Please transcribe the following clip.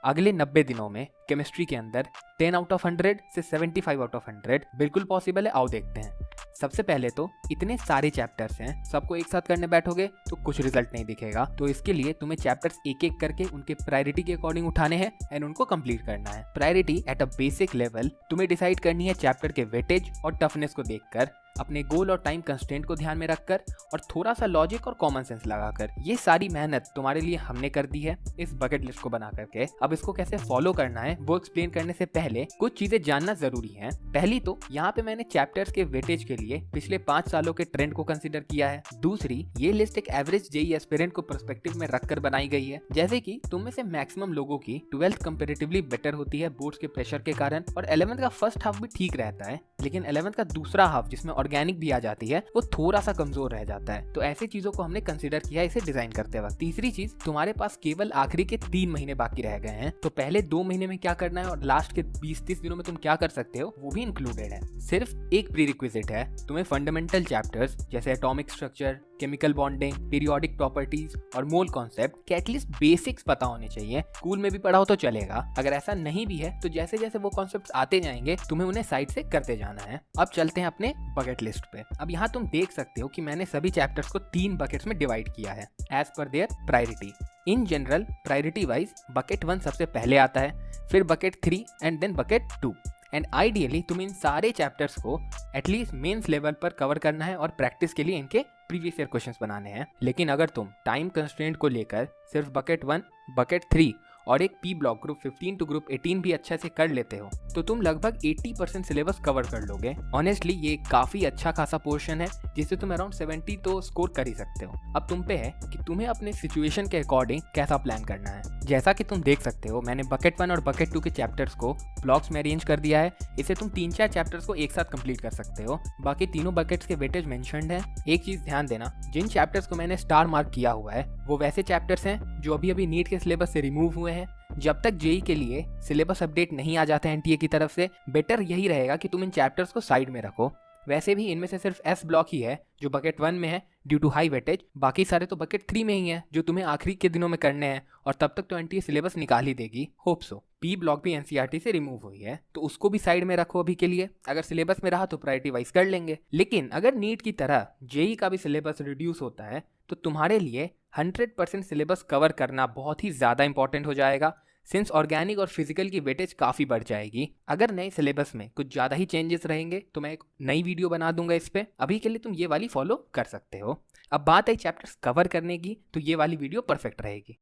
अगले 90 दिनों में केमिस्ट्री के अंदर 10 आउट ऑफ 100 से 75 आउट ऑफ 100 बिल्कुल पॉसिबल है। आओ देखते हैं। सबसे पहले तो इतने सारे चैप्टर्स हैं, सबको एक साथ करने बैठोगे तो कुछ रिजल्ट नहीं दिखेगा। तो इसके लिए तुम्हें चैप्टर्स एक एक करके उनके प्रायोरिटी के अकॉर्डिंग उठाने हैं एंड उनको कंप्लीट करना है। Priority at a basic level तुम्हें डिसाइड करनी है चैप्टर के वेटेज और टफनेस को देखकर, अपने गोल और टाइम कंस्ट्रेंट को ध्यान में रखकर और थोड़ा सा लॉजिक और कॉमन सेंस लगाकर। ये सारी मेहनत तुम्हारे लिए हमने कर दी है इस बकेट लिस्ट को बना करके। अब इसको कैसे फॉलो करना है वो एक्सप्लेन करने से पहले कुछ चीजें जानना जरूरी है। पहली तो यहाँ पे मैंने चैप्टर्स के वेटेज के लिए पिछले 5 सालों के ट्रेंड को कंसिडर किया है। दूसरी, ये लिस्ट एक एवरेज जेईई एस्पिरेंट को पर्सपेक्टिव में रखकर बनाई गई है। जैसे कि तुम में से मैक्सिमम लोगों की 12th कंपेरेटिवली बेटर होती है बोर्ड्स के प्रेशर के कारण, और 11th का फर्स्ट हाफ भी ठीक रहता है, लेकिन 11th का दूसरा हाफ जिसमें ऑर्गेनिक भी आ जाती है वो थोड़ा सा कमजोर रह जाता है। तो ऐसी चीजों को हमने कंसीडर किया इसे डिजाइन करते वक्त। तीसरी चीज, तुम्हारे पास केवल आखिरी के 3 महीने बाकी रह गए हैं, तो पहले 2 महीने में क्या करना है और लास्ट के 20-30 दिनों में तुम क्या कर सकते हो वो भी इंक्लूडेड है। सिर्फ एक प्रीरिक्विजिट है, तुम्हें फंडामेंटल चैप्टर्स जैसे atomic structure, chemical bonding, periodic properties और मोल कॉन्सेप्ट के एटलीस्ट बेसिक्स पता होने चाहिए। स्कूल में भी पढ़ा हो तो चलेगा। अगर ऐसा नहीं भी है तो जैसे जैसे वो कॉन्सेप्ट्स आते जाएंगे तुम्हें उन्हें साइड से करते जाना है। अब चलते हैं अपने बकेट लिस्ट पे। अब यहाँ तुम देख सकते हो कि मैंने सभी चैप्टर्स को 3 बकेट्स में डिवाइड किया है एज पर their priority. In general priority wise bucket 1 सबसे पहले आता है, फिर bucket 3 and then bucket 2। And ideally तुम इन सारे चैप्टर्स को एटलीस्ट मेंस लेवल पर कवर करना है और प्रैक्टिस के लिए इनके प्रीवियस ईयर क्वेश्चंस बनाने हैं। लेकिन अगर तुम टाइम कंस्ट्रेंट को लेकर सिर्फ बकेट 1, बकेट 3 और एक P block group 15 to group 18 भी अच्छे से कर लेते हो तो तुम लगभग 80% सिलेबस कवर कर लोगे। ऑनेस्टली ये काफी अच्छा खासा पोर्शन है जिससे तुम अराउंड 70 तो स्कोर कर ही सकते हो। अब तुम पे है कि तुम्हें अपने सिचुएशन के अकॉर्डिंग कैसा प्लान करना है। जैसा कि तुम देख सकते हो मैंने बकेट 1 और बकेट 2 के चैप्टर्स को ब्लॉक्स में अरेंज कर दिया है। इसे तुम 3-4 चैप्टर्स को एक साथ कंप्लीट कर सकते हो। बाकी तीनों बकेट्स के वेटेज मेंशन्ड है। एक चीज ध्यान देना, जिन चैप्टर्स को मैंने स्टार मार्क किया हुआ है वो वैसे चैप्टर्स हैं जो अभी अभी नीट के सिलेबस से रिमूव हुए हैं। जब तक जेईई के लिए सिलेबस अपडेट नहीं आ जाता है एनटीए की तरफ से, बेटर यही रहेगा कि तुम इन चैप्टर्स को साइड में रखो। वैसे भी इनमें से सिर्फ एस ब्लॉक ही है जो बकेट 1 में है ड्यू टू हाई वेटेज, बाकी सारे तो बकेट 3 में ही है जो तुम्हें आखिरी के दिनों में करने हैं और तब तक तो एनटीए सिलेबस निकाल ही देगी, होप सो। पी ब्लॉक भी एनसीईआरटी से रिमूव हुई है तो उसको भी साइड में रखो अभी के लिए। अगर सिलेबस में रहा तो प्रायोरिटी वाइज कर लेंगे, लेकिन अगर नीट की तरह जेईई का भी सिलेबस रिड्यूस होता है तो तुम्हारे लिए 100% सिलेबस कवर करना बहुत ही ज़्यादा इंपॉर्टेंट हो जाएगा, सिंस ऑर्गेनिक और फिजिकल की वेटेज काफ़ी बढ़ जाएगी। अगर नए सिलेबस में कुछ ज़्यादा ही चेंजेस रहेंगे तो मैं एक नई वीडियो बना दूंगा इस पे। अभी के लिए तुम ये वाली फॉलो कर सकते हो। अब बात है चैप्टर्स कवर करने की तो ये वाली वीडियो परफेक्ट रहेगी।